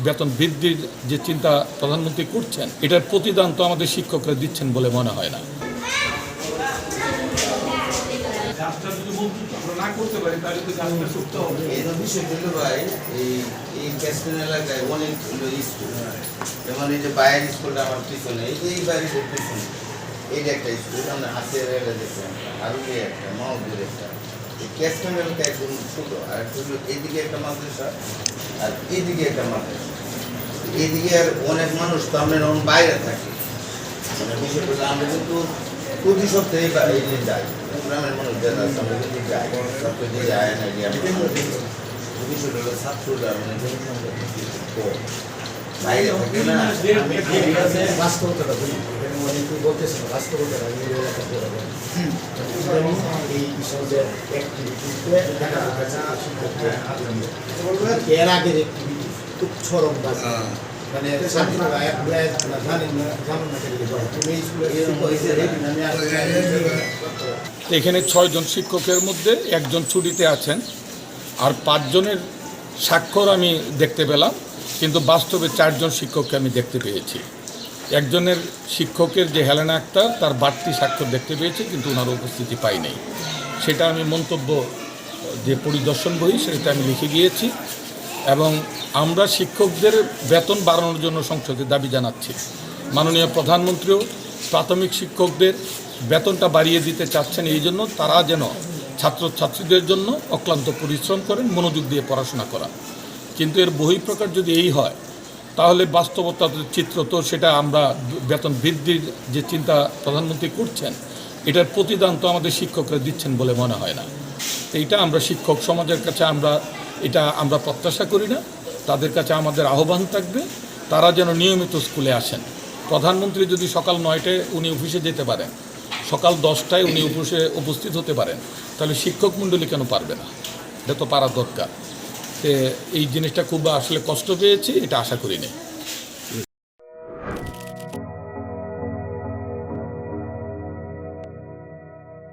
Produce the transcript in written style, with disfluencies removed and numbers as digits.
বেতন বৃদ্ধির যে চিন্তা প্রধানমন্ত্রী করছেন, এটার প্রতিদান তো আমাদের শিক্ষকরা দিচ্ছেন বলে মনে হয় না। যেমন এই যে বাইরের স্কুলটা আমার পিছনে, এই বাড়ির পিছনে এই যে একটা স্কুল, আমরা হাসিয়া রেলে দেখলাম, আরও একটা মহবুর একটা ক্যাশমেন্ট এলাকা একদম ছোটো, আর একটা হলো এইদিকে একটা মাদ্রাসা আর এইদিকে একটা মাদ্রাসা। এইদিকে আর অনেক মানুষ তো আমরা যখন বাইরে থাকি, মানে বিষয় হলো আমরা কিন্তু প্রতি সপ্তাহে এই যাই, গ্রামের মানুষ যারা আছে আমরা কিন্তু যাই, সপ্তাহে যায় না গিয়ে বিষয় হলো ছাত্ররা মানে বাইরে থাকে না। বাস্তবতাটা বলি, এখানে অনেকেই বলতেছেন বাস্তবতাটা এই এলাকাতে এই বিষয়ে অ্যাক্টিভিটিতে এর আগের অ্যাক্টিভিটি খুব চরম বাজে, মানে ছাত্ররা জানেন না তুমি এখানে 6 জন শিক্ষকের মধ্যে একজন ছুটিতে আছেন, আর 5 জনের স্বাক্ষর আমি দেখতে পেলাম, কিন্তু বাস্তবে 4 জন শিক্ষককে আমি দেখতে পেয়েছি। একজনের শিক্ষকের যে হেলেনা আক্তার, তার বাড়তি স্বাক্ষর দেখতে পেয়েছি, কিন্তু ওনার উপস্থিতি পাই নাই। সেটা আমি মন্তব্য যে পরিদর্শন বই সেটা আমি লিখে গিয়েছি, এবং আমরা শিক্ষকদের বেতন বাড়ানোর জন্য সংসদে দাবি জানাচ্ছি। মাননীয় প্রধানমন্ত্রীও প্রাথমিক শিক্ষকদের বেতনটা বাড়িয়ে দিতে চাচ্ছেন, এই জন্য তারা যেন ছাত্রছাত্রীদের জন্য অক্লান্ত পরিশ্রম করেন, মনোযোগ দিয়ে পড়াশোনা করা। কিন্তু এর বহিঃপ্রকাশ যদি এই হয়, তাহলে বাস্তবতার চিত্র তো সেটা আমরা বেতন বৃদ্ধির যে চিন্তা প্রধানমন্ত্রী করছেন, এটার প্রতিদান তো আমাদের শিক্ষকরা দিচ্ছেন বলে মনে হয় না। এইটা আমরা শিক্ষক সমাজের কাছে আমরা প্রত্যাশা করি না। তাদের কাছে আমাদের আহ্বান থাকবে, তারা যেন নিয়মিত স্কুলে আসেন। প্রধানমন্ত্রী যদি সকাল 9টায় উনি অফিসে যেতে পারেন, সকাল 10টায় উনি অফিসে উপস্থিত হতে পারেন, তাহলে শিক্ষক মণ্ডলী কেন পারবে না? এটা তো পারা দরকার। এই জিনিসটা খুব আসলে কষ্ট পেয়েছি, এটা আশা করিনি।